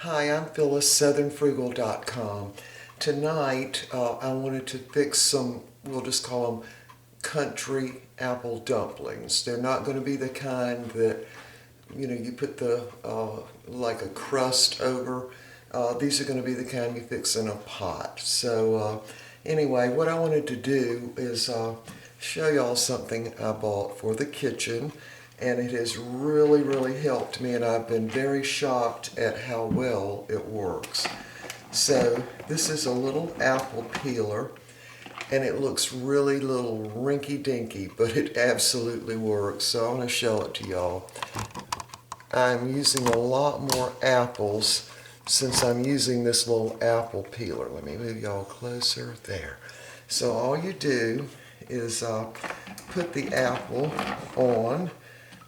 Hi, I'm Phyllis, southernfrugal.com. Tonight, I wanted to fix some, we'll just call them country apple dumplings. They're not going to be the kind that, you put the, like a crust over. These are going to be the kind you fix in a pot. So anyway, what I wanted to do is show y'all something I bought for the kitchen. And it has really helped me, and I've been very shocked at how well it works. So this is a little apple peeler, and it looks really little rinky-dinky, but it absolutely works. So I'm going to show it to y'all. I'm using a lot more apples since I'm using this little apple peeler. Let me move y'all closer. There. So all you do is put the apple on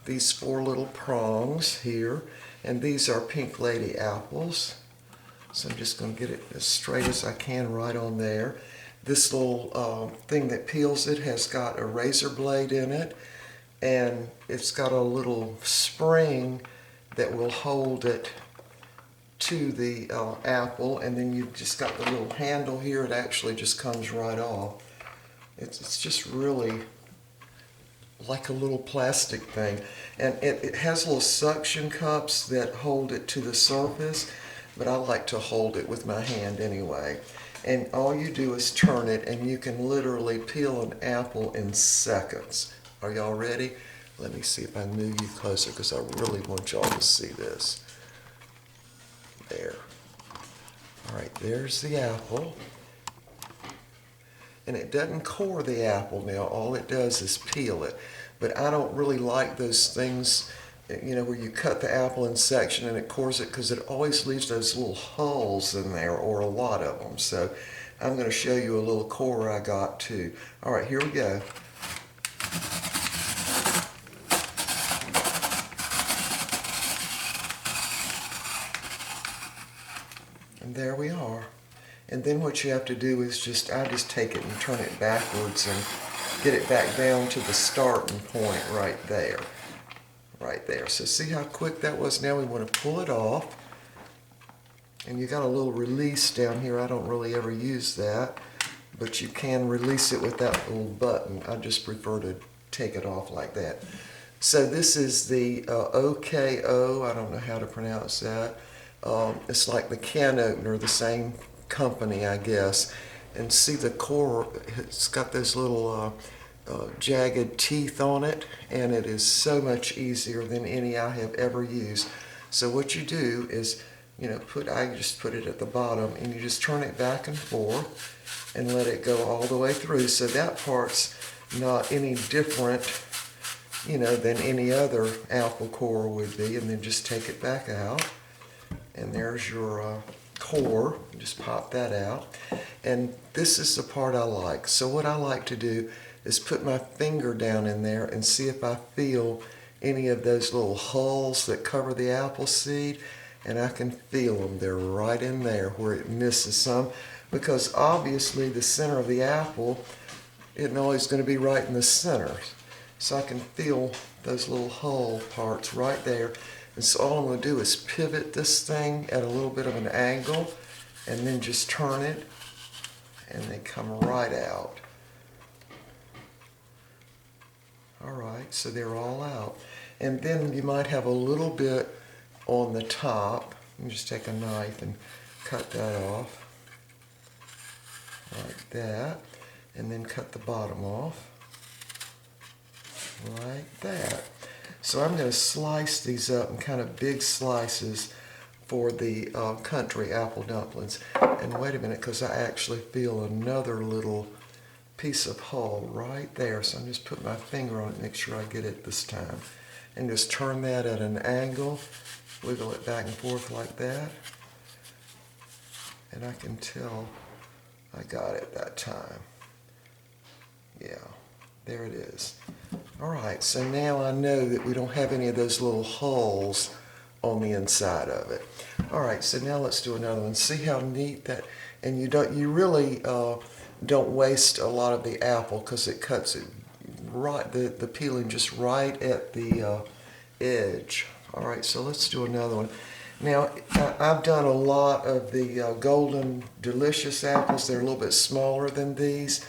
these 4 little prongs here, and these are Pink Lady apples. So I'm just going to get it as straight as I can right on there. This little thing that peels it has got a razor blade in it, and it's got a little spring that will hold it to the apple, and then you've just got the little handle here. It actually just comes right off. It's just really like a little plastic thing, and it has little suction cups that hold it to the surface, but I like to hold it with my hand anyway. And all you do is turn it, and you can literally peel an apple in seconds. Are y'all ready? Let me see if I can move you closer, because I really want y'all to see this. There. All right, there's the apple. And it doesn't core the apple now, all it does is peel it. But I don't really like those things, where you cut the apple in section and it cores it, because it always leaves those little holes in there, or a lot of them. So I'm going to show you a little core I got too. All right, here we go. And there we are. And then what you have to do is I just take it and turn it backwards and get it back down to the starting point right there. Right there. So see how quick that was? Now we want to pull it off. And you got a little release down here. I don't really ever use that, but you can release it with that little button. I just prefer to take it off like that. So this is the OKO. I don't know how to pronounce that. It's like the can opener, the same company, I guess. And see the core, it's got those little jagged teeth on it, and it is so much easier than any I have ever used. So what you do is, I just put it at the bottom, and you just turn it back and forth and let it go all the way through. So that part's not any different, than any other apple core would be. And then just take it back out, and there's your core. Just pop that out. And this is the part I like. So what I like to do is put my finger down in there and see if I feel any of those little hulls that cover the apple seed, and I can feel them. They're right in there where it misses some, because obviously the center of the apple isn't always going to be right in the center. So I can feel those little hull parts right there. And so all I'm going to do is pivot this thing at a little bit of an angle, and then just turn it, and they come right out. All right, so they're all out. And then you might have a little bit on the top. You just take a knife and cut that off, like that, and then cut the bottom off, like that. So I'm going to slice these up in kind of big slices for the country apple dumplings. And wait a minute, because I actually feel another little piece of hull right there. So I'm just putting my finger on it, make sure I get it this time. And just turn that at an angle, wiggle it back and forth like that. And I can tell I got it that time. Yeah, there it is. All right, so now I know that we don't have any of those little holes on the inside of it. All right, so now let's do another one. See how neat that, and you really don't waste a lot of the apple, because it cuts it right, the peeling just right at the edge. All right, so let's do another one. Now, I've done a lot of the Golden Delicious apples. They're a little bit smaller than these,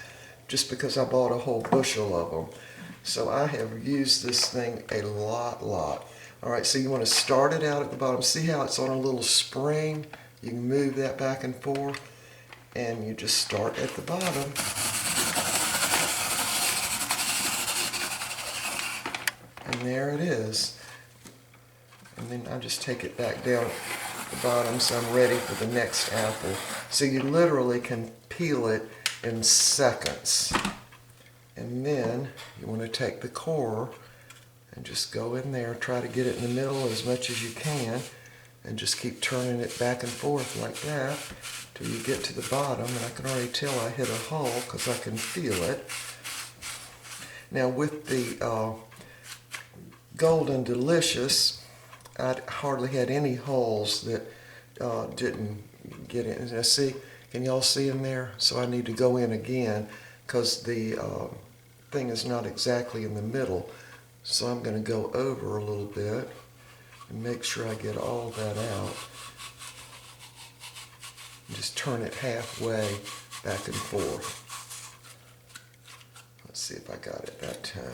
just because I bought a whole bushel of them. So I have used this thing a lot. All right, so you want to start it out at the bottom. See how it's on a little spring? You can move that back and forth, and you just start at the bottom. And there it is. And then I just take it back down at the bottom so I'm ready for the next apple. So you literally can peel it in seconds. And then you want to take the core and just go in there, try to get it in the middle as much as you can, and just keep turning it back and forth like that till you get to the bottom. And I can already tell I hit a hole because I can feel it. Now with the Golden Delicious, I hardly had any holes that didn't get in. Now see, can y'all see in there? So I need to go in again because the thing is not exactly in the middle. So I'm going to go over a little bit and make sure I get all that out. And just turn it halfway back and forth. Let's see if I got it that time.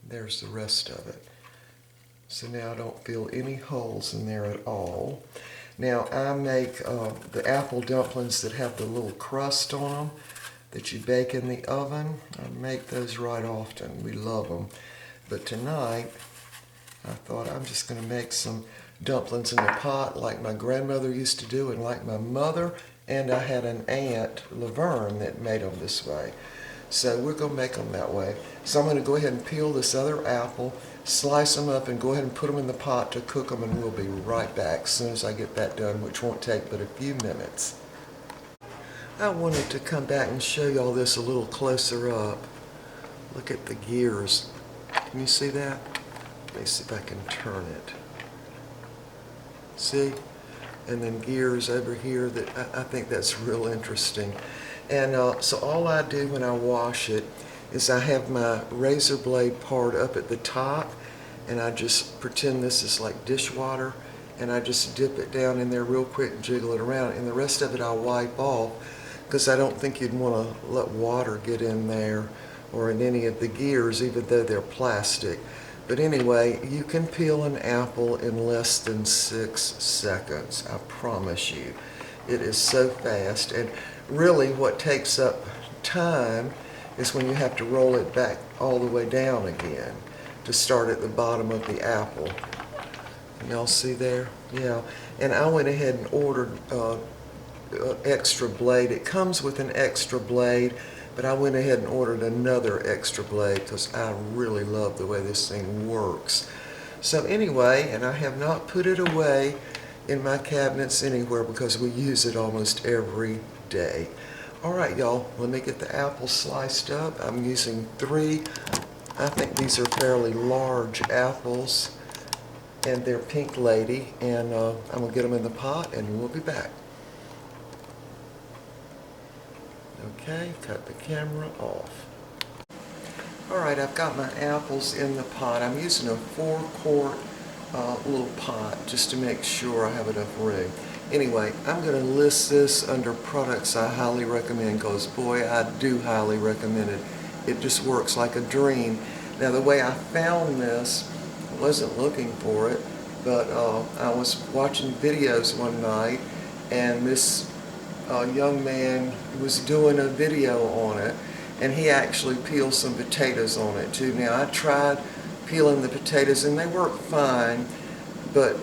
There's the rest of it. So now I don't feel any holes in there at all. Now I make the apple dumplings that have the little crust on them that you bake in the oven. I make those right often. We love them. But tonight I thought I'm just going to make some dumplings in the pot like my grandmother used to do and like my mother, and I had an aunt, Laverne, that made them this way. So we're going to make them that way. So I'm going to go ahead and peel this other apple, slice them up, and go ahead and put them in the pot to cook them, and we'll be right back as soon as I get that done, which won't take but a few minutes. I wanted to come back and show y'all this a little closer up. Look at the gears. Can you see that? Let me see if I can turn it. See? And then gears over here. That I think that's real interesting. And so all I do when I wash it is I have my razor blade part up at the top, and I just pretend this is like dishwater, and I just dip it down in there real quick and jiggle it around, and the rest of it I'll wipe off because I don't think you'd want to let water get in there or in any of the gears, even though they're plastic. But anyway, you can peel an apple in less than 6 seconds, I promise you. It is so fast. And really what takes up time is when you have to roll it back all the way down again to start at the bottom of the apple. Y'all see there? Yeah. And I went ahead and ordered extra blade. It comes with an extra blade, but I went ahead and ordered another extra blade because I really love the way this thing works. So anyway, and I have not put it away in my cabinets anywhere because we use it almost every day. All right, y'all, let me get the apples sliced up. I'm using 3. I think these are fairly large apples, and they're Pink Lady, and I'm going to get them in the pot, and we'll be back. Okay, cut the camera off. All right, I've got my apples in the pot. I'm using a 4-quart little pot just to make sure I have enough room. Anyway, I'm going to list this under products I highly recommend because, boy, I do highly recommend it. It just works like a dream. Now, the way I found this, I wasn't looking for it, but I was watching videos one night, and this young man was doing a video on it, and he actually peeled some potatoes on it too. Now, I tried peeling the potatoes, and they work fine, but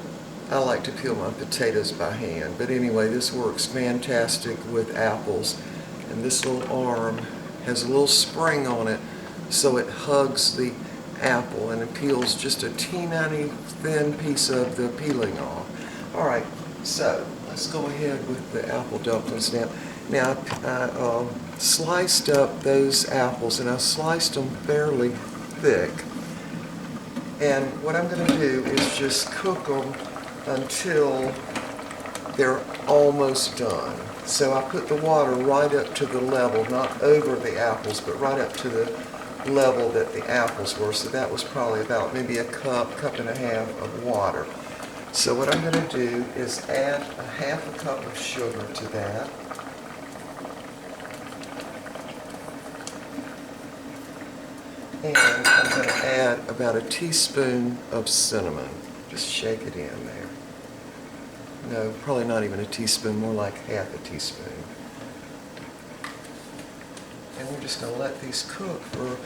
I like to peel my potatoes by hand. But anyway, this works fantastic with apples. And this little arm has a little spring on it, so it hugs the apple and it peels just a teeny thin piece of the peeling off. All right, so let's go ahead with the apple dumplings now. Now, I sliced up those apples, and I sliced them fairly thick. And what I'm going to do is just cook them until they're almost done. So I put the water right up to the level, not over the apples, but right up to the level that the apples were. So that was probably about maybe a cup and a half of water. So what I'm going to do is add a half a cup of sugar to that. And I'm going to add about a teaspoon of cinnamon. Just shake it in there. No, probably not even a teaspoon, more like half a teaspoon. And we're just going to let these cook for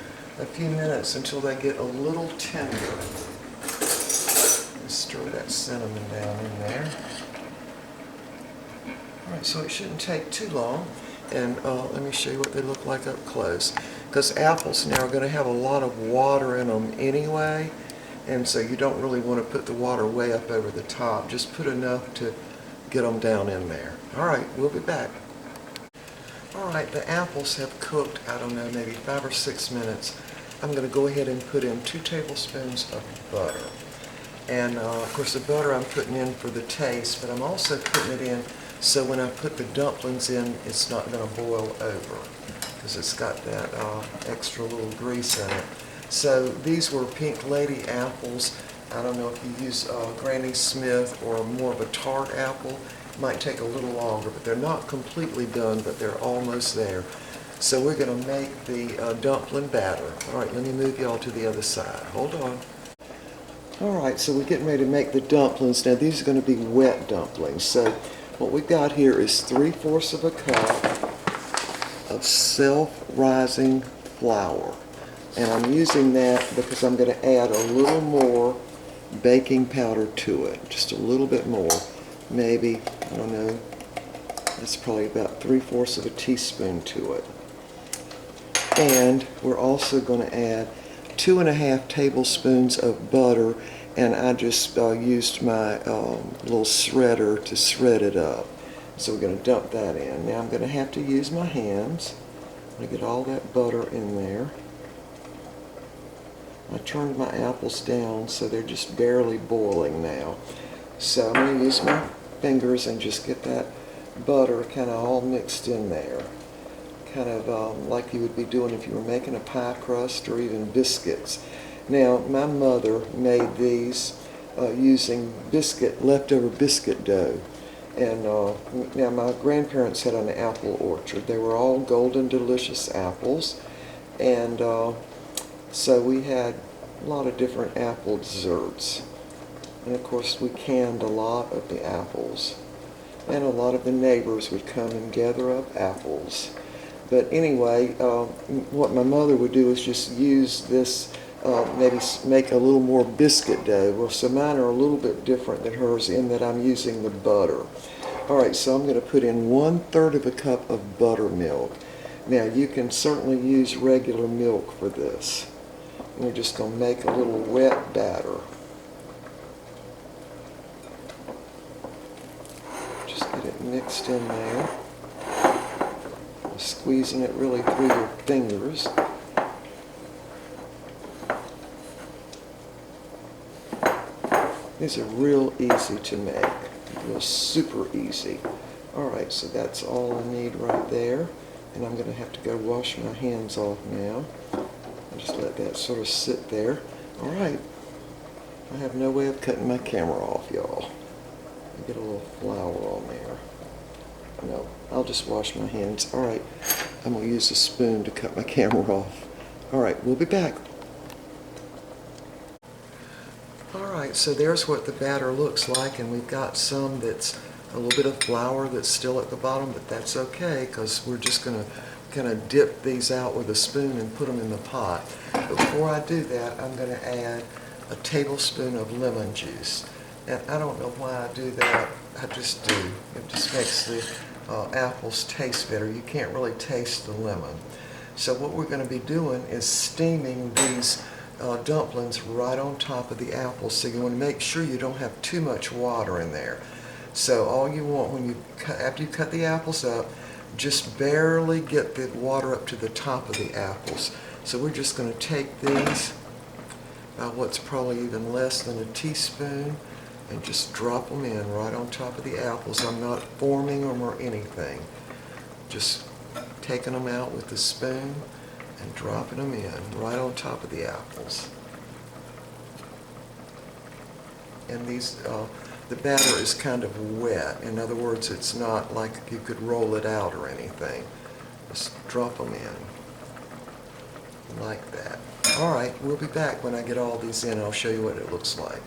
a few minutes until they get a little tender. Stir that cinnamon down in there. Alright, so it shouldn't take too long. And let me show you what they look like up close. Because apples now are going to have a lot of water in them anyway. And so you don't really want to put the water way up over the top. Just put enough to get them down in there. Alright, we'll be back. Alright, the apples have cooked, I don't know, maybe 5 or 6 minutes. I'm going to go ahead and put in 2 tablespoons of butter. And of course the butter I'm putting in for the taste, but I'm also putting it in so when I put the dumplings in, it's not going to boil over because it's got that extra little grease in it. So these were Pink Lady apples. I don't know if you use Granny Smith or more of a tart apple. It might take a little longer, but they're not completely done, but they're almost there. So we're going to make the dumpling batter. All right, let me move y'all to the other side. Hold on. All right, so we're getting ready to make the dumplings. Now these are going to be wet dumplings. So what we've got here is 3/4 of a cup of self-rising flour. And I'm using that because I'm going to add a little more baking powder to it. Just a little bit more. Maybe, I don't know, that's probably about 3/4 of a teaspoon to it. And we're also going to add 2.5 tablespoons of butter, and I just used my little shredder to shred it up. So we're going to dump that in. Now I'm going to have to use my hands. I'm going to get all that butter in there. I turned my apples down so they're just barely boiling now. So I'm going to use my fingers and just get that butter kind of all mixed in there. Kind of like you would be doing if you were making a pie crust or even biscuits. Now, my mother made these using leftover biscuit dough. And now my grandparents had an apple orchard. They were all golden delicious apples. And so we had a lot of different apple desserts. And of course we canned a lot of the apples. And a lot of the neighbors would come and gather up apples. But anyway, what my mother would do is just use this, maybe make a little more biscuit dough. Well, so mine are a little bit different than hers in that I'm using the butter. Alright, so I'm going to put in 1/3 of a cup of buttermilk. Now, you can certainly use regular milk for this. And we're just going to make a little wet batter. Just get it mixed in there. Squeezing it really through your fingers. These are real easy to make. Real super easy. Alright, so that's all I need right there. And I'm going to have to go wash my hands off now. I'll just let that sort of sit there. Alright. I have no way of cutting my camera off, y'all. Get a little flour on there. No, I'll just wash my hands. Alright, I'm going to use a spoon to cut my camera off. Alright, we'll be back. Alright, so there's what the batter looks like, and we've got some that's a little bit of flour that's still at the bottom, but that's okay because we're just going to kind of dip these out with a spoon and put them in the pot. But before I do that, I'm going to add a tablespoon of lemon juice. And I don't know why I do that, I just do. It just makes the apples taste better. You can't really taste the lemon. So what we're going to be doing is steaming these dumplings right on top of the apples. So you want to make sure you don't have too much water in there. So all you want when after you cut the apples up, just barely get the water up to the top of the apples. So we're just going to take these, what's probably even less than a teaspoon, and just drop them in right on top of the apples. I'm not forming them or anything. Just taking them out with the spoon and dropping them in right on top of the apples. And these, the batter is kind of wet. In other words, it's not like you could roll it out or anything. Just drop them in like that. All right, we'll be back when I get all these in. I'll show you what it looks like.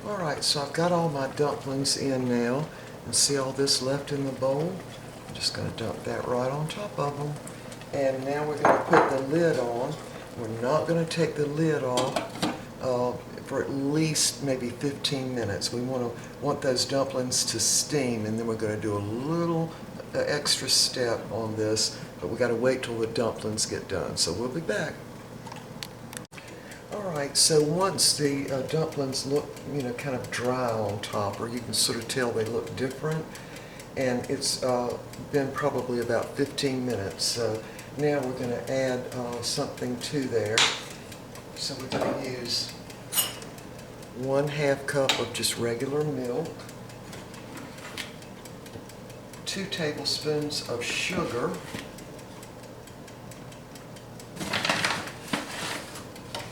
All right, so I've got all my dumplings in now, and see all this left in the bowl? I'm just going to dump that right on top of them. And now we're going to put the lid on. We're not going to take the lid off for at least maybe 15 minutes. We want those dumplings to steam, and then we're going to do a little extra step on this, but we got to wait till the dumplings get done. So we'll be back. All right, so once the dumplings look, kind of dry on top, or you can sort of tell they look different, and it's been probably about 15 minutes. So now we're going to add something to there. So we're going to use 1/2 cup of just regular milk, 2 tablespoons of sugar,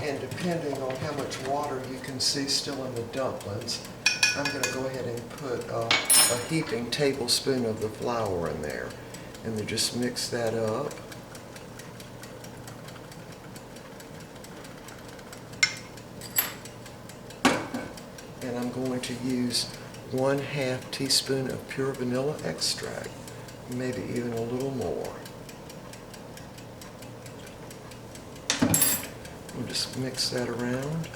and depending on how much water you can see still in the dumplings, I'm going to go ahead and put a heaping tablespoon of the flour in there, and then just mix that up. And I'm going to use 1/2 teaspoon of pure vanilla extract, maybe even a little more. We'll just mix that around.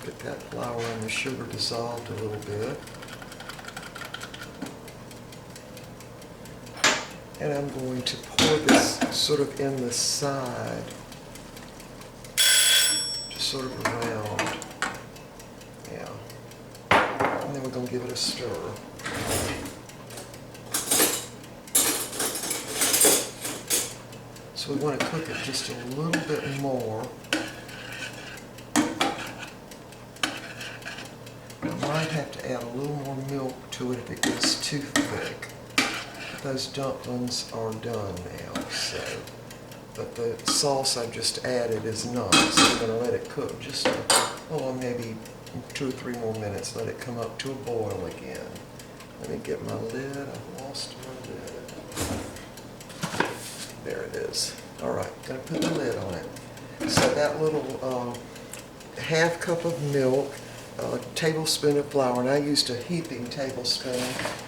Get that flour and the sugar dissolved a little bit. And I'm going to pour this sort of in the side, just sort of around. And then we're going to give it a stir. So we want to cook it just a little bit more. I might have to add a little more milk to it if it gets too thick. Those dumplings are done now, but the sauce I just added is not, so we're going to let it cook just maybe 2 or 3 more minutes. Let it come up to a boil again. Let me get my lid. I've lost my lid. There it is. All right, going to put the lid on it. So that little 1/2 cup of milk, a tablespoon of flour, and I used a heaping tablespoon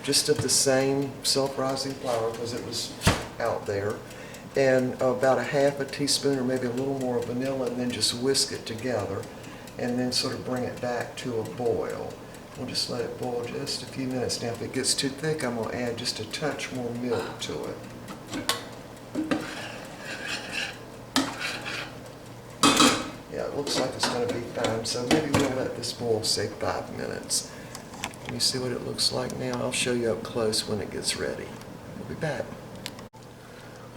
just of the same self-rising flour because it was out there, and about 1/2 teaspoon or maybe a little more of vanilla, and then just whisk it together, and then sort of bring it back to a boil. We'll just let it boil just a few minutes. Now, if it gets too thick, I'm going to add just a touch more milk to it. Yeah, it looks like it's going to be fine, so maybe we'll let this boil, say, 5 minutes. Let me see what it looks like now. I'll show you up close when it gets ready. We'll be back.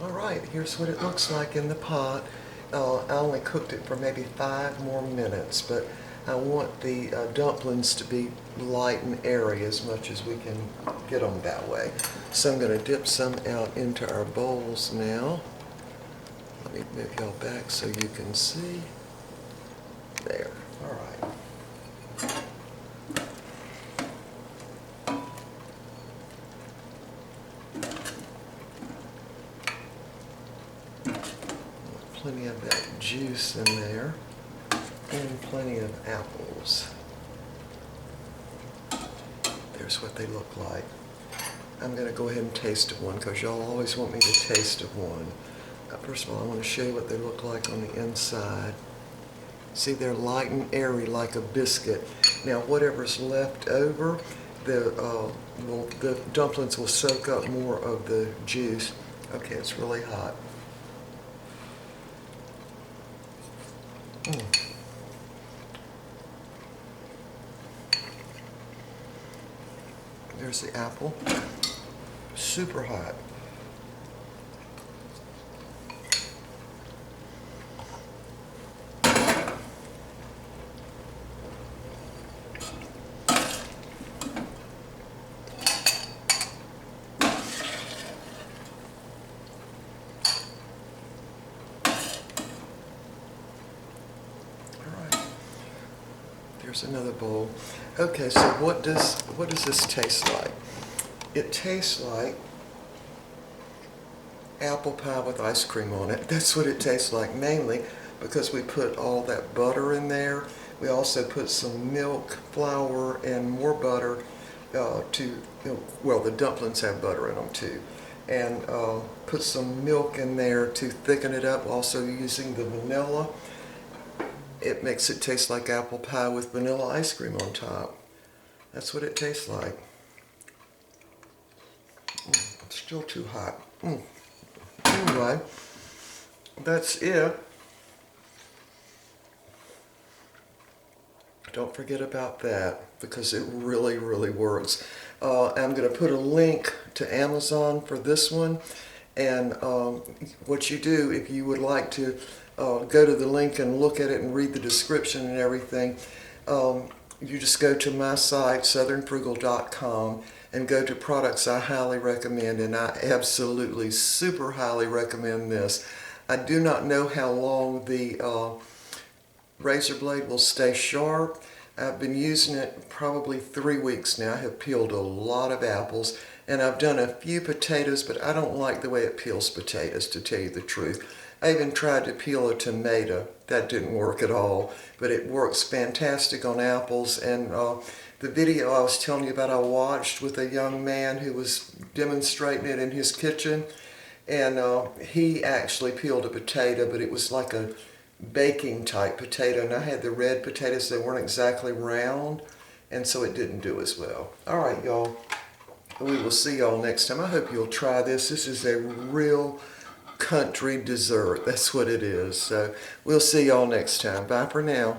All right, here's what it looks like in the pot. I only cooked it for maybe 5 more minutes, but I want the dumplings to be light and airy as much as we can get them that way. So I'm going to dip some out into our bowls now. Let me move y'all back so you can see. There. All right. Plenty of that juice in there, and plenty of apples. There's what they look like. I'm going to go ahead and taste of one because y'all always want me to taste of one. First of all, I want to show you what they look like on the inside. See, they're light and airy like a biscuit. Now, whatever's left over, the dumplings will soak up more of the juice. Okay, it's really hot. There's the apple. Super hot. There's another bowl. Okay, so what does this taste like? It tastes like apple pie with ice cream on it. That's what it tastes like, mainly because we put all that butter in there. We also put some milk, flour, and more butter well, the dumplings have butter in them too. And put some milk in there to thicken it up, also using the vanilla. It makes it taste like apple pie with vanilla ice cream on top. That's what it tastes like. It's still too hot. Anyway, that's it. Don't forget about that because it really, really works. I'm going to put a link to Amazon for this one. And what you do, if you would like to go to the link and look at it and read the description and everything, you just go to my site, southernfrugal.com, and go to products I highly recommend, and I absolutely super highly recommend this. I do not know how long the razor blade will stay sharp. I've been using it probably 3 weeks now. I have peeled a lot of apples, and I've done a few potatoes, but I don't like the way it peels potatoes, to tell you the truth. I even tried to peel a tomato. That didn't work at all, but it works fantastic on apples. And the video I was telling you about, I watched with a young man who was demonstrating it in his kitchen, and he actually peeled a potato, but it was like a baking type potato, and I had the red potatoes that weren't exactly round, and so it didn't do as well. All right, y'all. We will see y'all next time. I hope you'll try this. This is a real country dessert. That's what it is. So we'll see y'all next time. Bye for now.